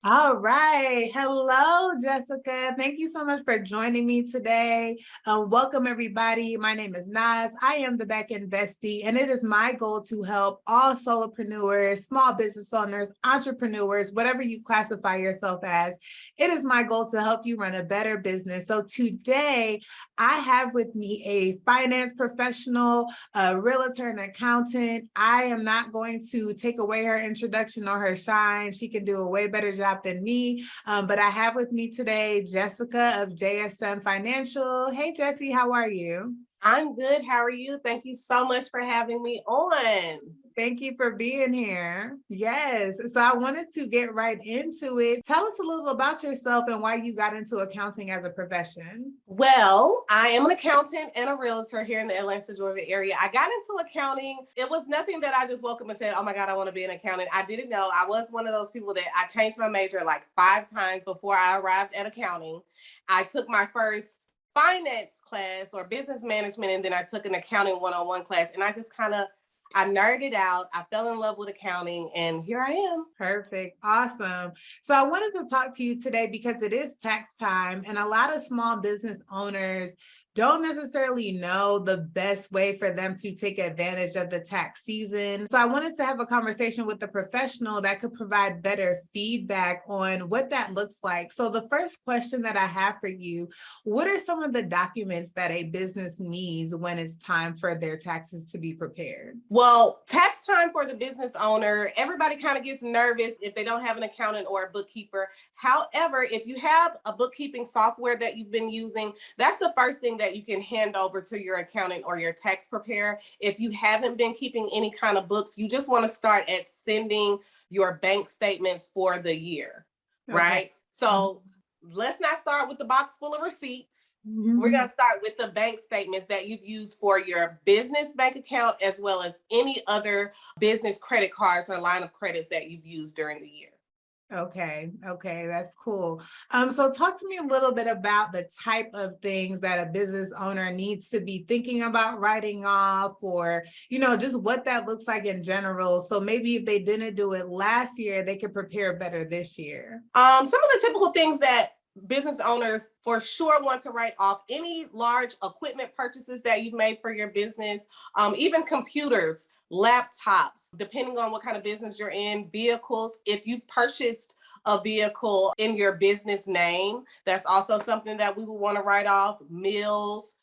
All right. Hello, Jessica. Thank you so much for joining me today. Welcome, everybody. My name is Naz. I am the Backend Bestie, and it is my goal to help all solopreneurs, small business owners, entrepreneurs, whatever you classify yourself as. It is my goal to help you run a better business. So today, I have with me a finance professional, a realtor, and accountant. I am not going to take away her introduction or her shine. She can do a way better job than me. But I have with me today Jessica of JSM Financial. Hey, Jessie, how are you? I'm good. How are you? Thank you so much for having me on. Thank you for being here. Yes. So I wanted to get right into it. Tell us a little about yourself and why you got into accounting as a profession. Well, I am an accountant and a realtor here in the Atlanta, Georgia area. I got into accounting. It was nothing that I just woke up and said, oh my God, I want to be an accountant. I didn't know. I was one of those people that I changed my major like 5 times before I arrived at accounting. I took my first finance class or business management, and then I took an accounting 101 class, and I nerded out. I fell in love with accounting, and here I am. Perfect. Awesome. So I wanted to talk to you today because it is tax time, and a lot of small business owners don't necessarily know the best way for them to take advantage of the tax season. So I wanted to have a conversation with a professional that could provide better feedback on what that looks like. So the first question that I have for you, what are some of the documents that a business needs when it's time for their taxes to be prepared? Well, tax time for the business owner, everybody kind of gets nervous if they don't have an accountant or a bookkeeper. However, if you have a bookkeeping software that you've been using, that's the first thing that you can hand over to your accountant or your tax preparer. If you haven't been keeping any kind of books, you just want to start at sending your bank statements for the year, Okay. right? So let's not start with the box full of receipts. We're going Mhm. to start with the bank statements that you've used for your business bank account, as well as any other business credit cards or line of credits that you've used during the year. Okay, that's cool. So talk to me a little bit about the type of things that a business owner needs to be thinking about writing off, or, just what that looks like in general. So maybe if they didn't do it last year, they could prepare better this year. Some of the typical things that business owners for sure want to write off: any large equipment purchases that you've made for your business, even computers, laptops, depending on what kind of business you're in, vehicles. If you've purchased a vehicle in your business name, that's also something that we would want to write off. Meals,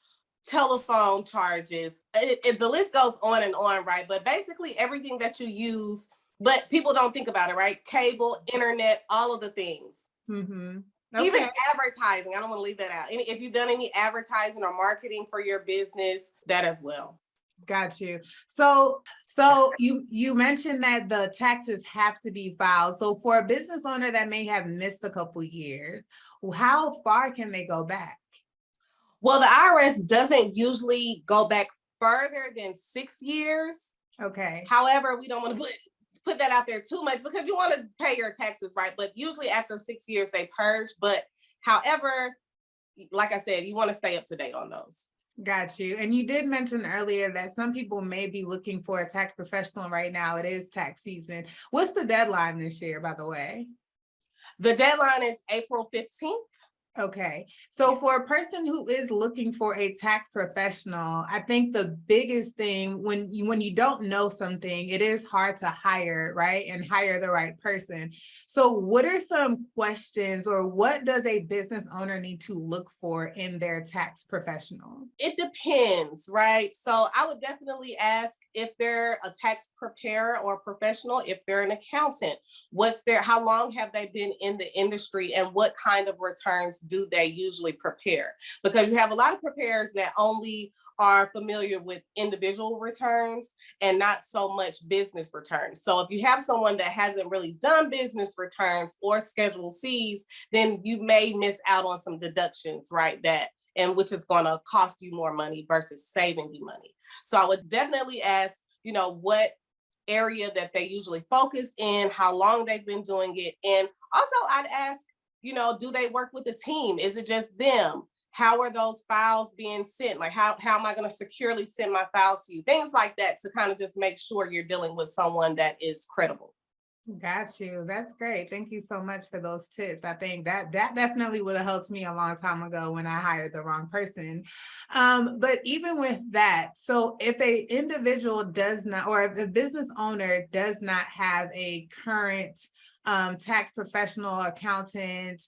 telephone charges, the list goes on and on, right? But basically everything that you use, but people don't think about it, right? Cable, internet, all of the things. Mm-hmm. Even Okay. advertising, I don't want to leave that out. If you've done any advertising or marketing for your business, that as well. Got you. So you mentioned that the taxes have to be filed. So for a business owner that may have missed a couple years, how far can they go back? Well, the IRS doesn't usually go back further than 6 years. Okay. However, we don't want to put that out there too much because you want to pay your taxes, right? But usually after 6 years, they purge. But however, like I said, you want to stay up to date on those. Got you. And you did mention earlier that some people may be looking for a tax professional right now. It is tax season. What's the deadline this year, by the way? The deadline is April 15th. Okay. So for a person who is looking for a tax professional, I think the biggest thing when you don't know something, it is hard to hire, right? And hire the right person. So what are some questions, or what does a business owner need to look for in their tax professional? It depends, right? So I would definitely ask if they're a tax preparer or professional, if they're an accountant, how long have they been in the industry, and what kind of returns do they usually prepare? Because you have a lot of preparers that only are familiar with individual returns and not so much business returns. So if you have someone that hasn't really done business returns or Schedule Cs, then you may miss out on some deductions, right? And which is going to cost you more money versus saving you money. So I would definitely ask, what area that they usually focus in, how long they've been doing it. And also I'd ask, do they work with a team? Is it just them? How are those files being sent? Like how am I going to securely send my files to you? Things like that, to kind of just make sure you're dealing with someone that is credible. Got you. That's great. Thank you so much for those tips. I think that definitely would have helped me a long time ago when I hired the wrong person. But even with that, so if a individual does not, or if a business owner does not have a current tax professional, accountant,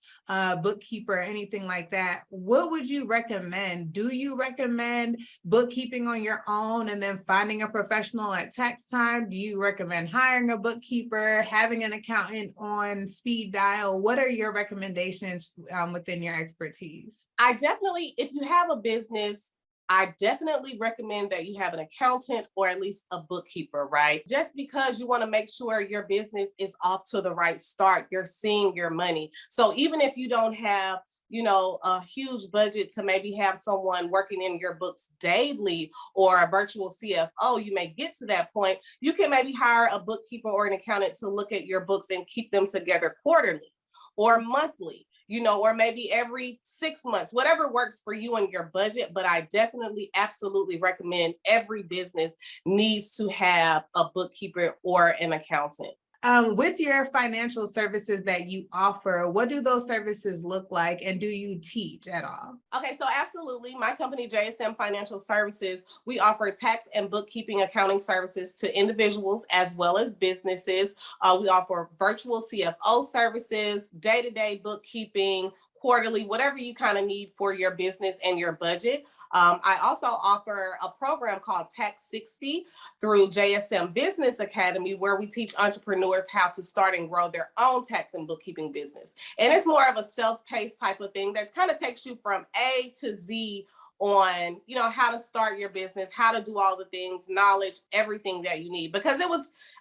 bookkeeper, anything like that, what would you recommend? Do you recommend bookkeeping on your own and then finding a professional at tax time? Do you recommend hiring a bookkeeper, having an accountant on speed dial? What are your recommendations within your expertise? I definitely, if you have a business, I definitely recommend that you have an accountant or at least a bookkeeper, right? Just because you want to make sure your business is off to the right start, you're seeing your money. So even if you don't have, a huge budget to maybe have someone working in your books daily or a virtual CFO, you may get to that point. You can maybe hire a bookkeeper or an accountant to look at your books and keep them together quarterly or monthly, or maybe every 6 months, whatever works for you and your budget. But I definitely, absolutely recommend every business needs to have a bookkeeper or an accountant. With your financial services that you offer, what do those services look like, and do you teach at all? Okay, so absolutely. My company, JSM Financial Services, we offer tax and bookkeeping accounting services to individuals as well as businesses. We offer virtual CFO services, day-to-day bookkeeping, quarterly, whatever you kind of need for your business and your budget. I also offer a program called Tax 60 through JSM Business Academy, where we teach entrepreneurs how to start and grow their own tax and bookkeeping business. And it's more of a self-paced type of thing that kind of takes you from A to Z on how to start your business, how to do all the things, knowledge, everything that you need. Because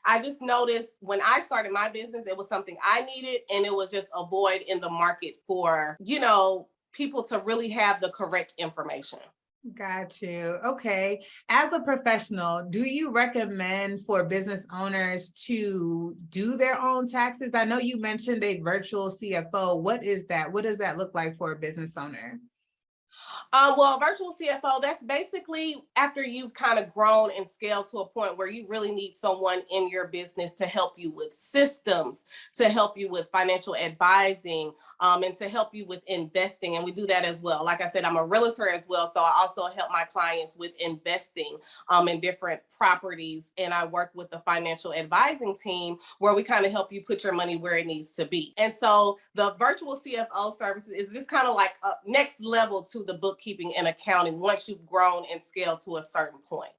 I just noticed when I started my business, it was something I needed, and it was just a void in the market for people to really have the correct information. Got you. Okay. As a professional, do you recommend for business owners to do their own taxes? I know you mentioned a virtual CFO. What is that? What does that look like for a business owner? Well, virtual CFO, that's basically after you've kind of grown and scaled to a point where you really need someone in your business to help you with systems, to help you with financial advising, and to help you with investing. And we do that as well. Like I said, I'm a realtor as well. So I also help my clients with investing in different properties. And I work with the financial advising team where we kind of help you put your money where it needs to be. And so the virtual CFO services is just kind of like a next level to the bookkeeping and accounting once you've grown and scaled to a certain point.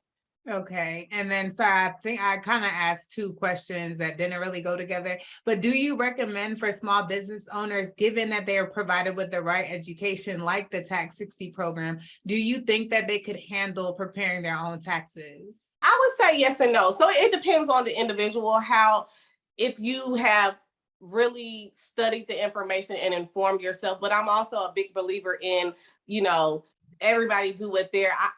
Okay. And then, sorry, I think I kind of asked two questions that didn't really go together. But do you recommend for small business owners, given that they are provided with the right education, like the Tax 60 program, do you think that they could handle preparing their own taxes? I would say yes and no. So it depends on the individual, if you have really studied the information and informed yourself. But I'm also a big believer in, you know, everybody do what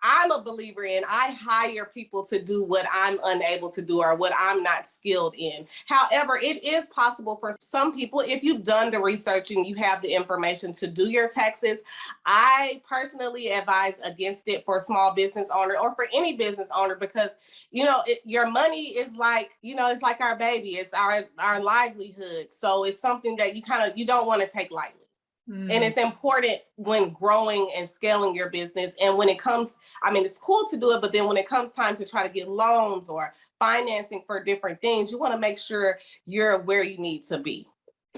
I'm a believer in. I hire people to do what I'm unable to do or what I'm not skilled in. However, it is possible for some people, if you've done the research and you have the information to do your taxes. I personally advise against it for a small business owner or for any business owner, because your money is like, it's like our baby. It's our livelihood. So it's something that you don't want to take lightly. And it's important when growing and scaling your business. And when it comes, it's cool to do it, but then when it comes time to try to get loans or financing for different things, you want to make sure you're where you need to be.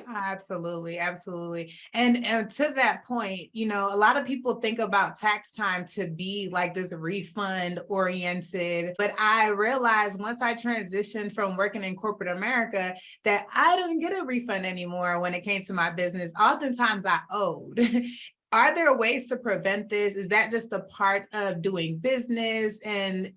Absolutely, absolutely. And to that point, a lot of people think about tax time to be like this refund oriented, but I realized once I transitioned from working in corporate America that I didn't get a refund anymore when it came to my business. Oftentimes I owed. Are there ways to prevent this? Is that just a part of doing business? And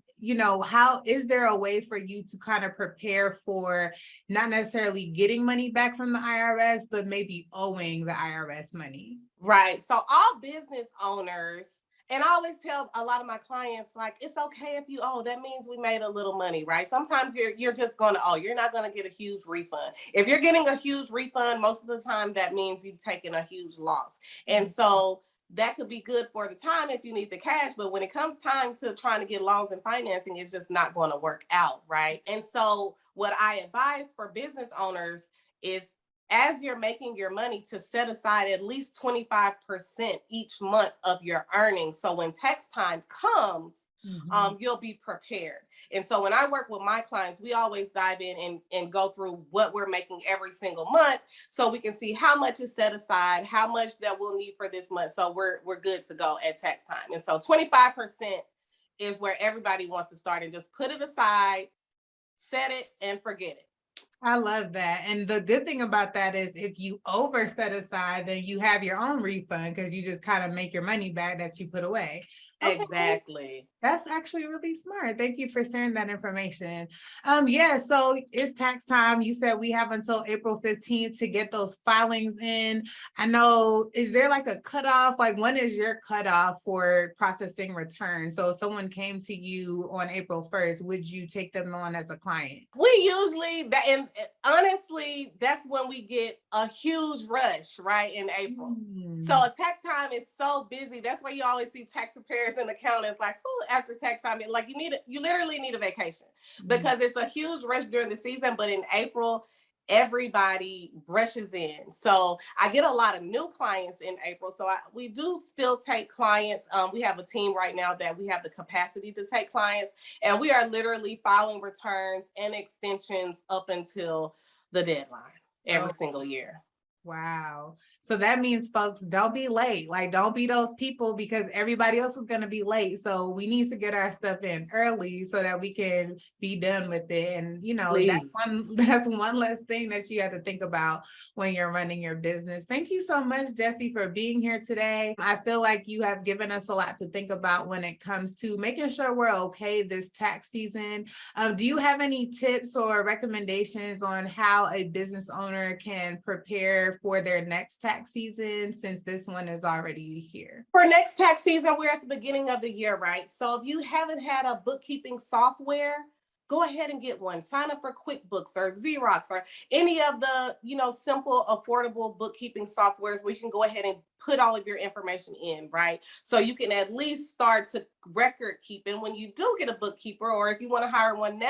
how is there a way for you to kind of prepare for not necessarily getting money back from the IRS, but maybe owing the IRS money? Right. So all business owners, and I always tell a lot of my clients, like, it's okay if you owe. That means we made a little money, right? Sometimes you're just going to owe. You're not going to get a huge refund. If you're getting a huge refund, most of the time that means you've taken a huge loss. And so that could be good for the time if you need the cash. But when it comes time to trying to get loans and financing, it's just not going to work out, right? And so what I advise for business owners is, as you're making your money, to set aside at least 25% each month of your earnings. So when tax time comes, you'll be prepared. And so when I work with my clients, we always dive in and go through what we're making every single month, so we can see how much is set aside, how much that we'll need for this month. So we're good to go at tax time. And so 25% is where everybody wants to start, and just put it aside, set it and forget it. I love that. And the good thing about that is if you over set aside, then you have your own refund because you just kind of make your money back that you put away. Okay. Exactly. That's actually really smart. Thank you for sharing that information. Yeah, so it's tax time. You said we have until April 15th to get those filings in. I know, is there like a cutoff? Like, when is your cutoff for processing returns? So if someone came to you on April 1st, would you take them on as a client? We usually, that, and honestly, that's when we get a huge rush, right, in April. So tax time is so busy. That's why you always see tax preparers and accountants like, oh, after tax time, like you literally need a vacation, because it's a huge rush during the season. But in April, everybody rushes in. So I get a lot of new clients in April. So we do still take clients. We have a team right now that we have the capacity to take clients, and we are literally filing returns and extensions up until the deadline every single year. Wow. So that means, folks, don't be late. Like, don't be those people, because everybody else is going to be late. So we need to get our stuff in early so that we can be done with it. And, you know, that's one less thing that you have to think about when you're running your business. Thank you so much, Jessie, for being here today. I feel like you have given us a lot to think about when it comes to making sure we're okay this tax season. Do you have any tips or recommendations on how a business owner can prepare for their next tax season, since this one is already here? For next tax season, we're at the beginning of the year, right? So if you haven't had a bookkeeping software, go ahead and get one. Sign up for QuickBooks or Xerox or any of the, simple, affordable bookkeeping softwares where you can go ahead and put all of your information in, right? So you can at least start to record keep. And when you do get a bookkeeper, or if you want to hire one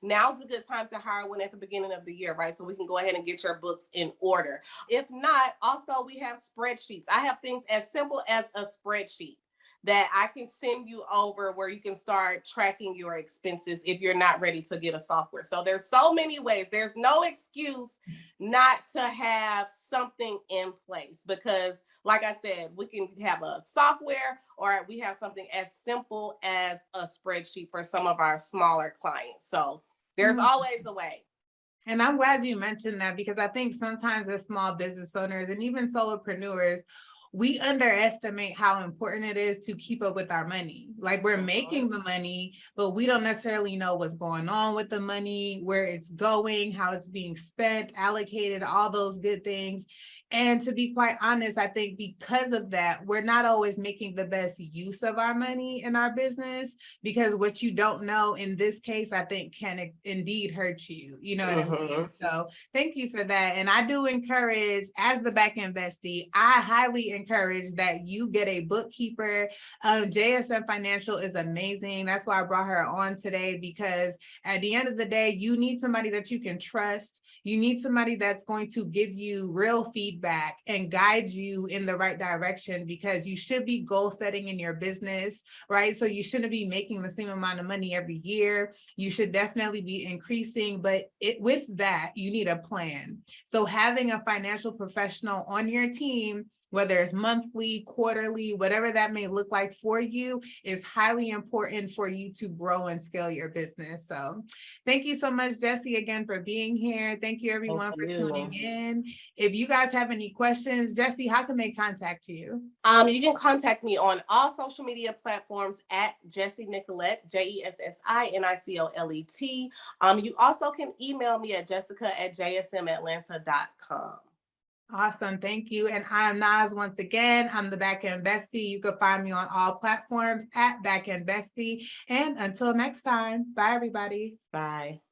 now's a good time to hire one at the beginning of the year, right? So we can go ahead and get your books in order. If not, also we have spreadsheets. I have things as simple as a spreadsheet that I can send you over, where you can start tracking your expenses if you're not ready to get a software. So there's so many ways. There's no excuse not to have something in place, because like I said, we can have a software, or we have something as simple as a spreadsheet for some of our smaller clients. So there's always a way. And I'm glad you mentioned that, because I think sometimes as small business owners and even solopreneurs, we underestimate how important it is to keep up with our money. Like, we're making the money, but we don't necessarily know what's going on with the money, where it's going, how it's being spent, allocated, all those good things. And to be quite honest, I think because of that, we're not always making the best use of our money in our business, because what you don't know in this case, I think, can indeed hurt you. You know what I mean? So thank you for that. And I do encourage, as the back-end bestie, I highly encourage that you get a bookkeeper. JSM Financial is amazing. That's why I brought her on today, because at the end of the day, you need somebody that you can trust. You need somebody that's going to give you real feedback and guide you in the right direction, because you should be goal setting in your business, right? So you shouldn't be making the same amount of money every year. You should definitely be increasing, but with that, you need a plan. So having a financial professional on your team, whether it's monthly, quarterly, whatever that may look like for you, is highly important for you to grow and scale your business. So thank you so much, Jessie, again, for being here. Thank you, everyone, for tuning in. If you guys have any questions, Jessie, how can they contact you? You can contact me on all social media platforms at Jessie Nicolette, JESSINICOLET. You also can email me at jessica@jsmatlanta.com. Awesome. Thank you. And I'm Naz once again. I'm the Backend Bestie. You can find me on all platforms at Backend Bestie. And until next time, bye, everybody. Bye.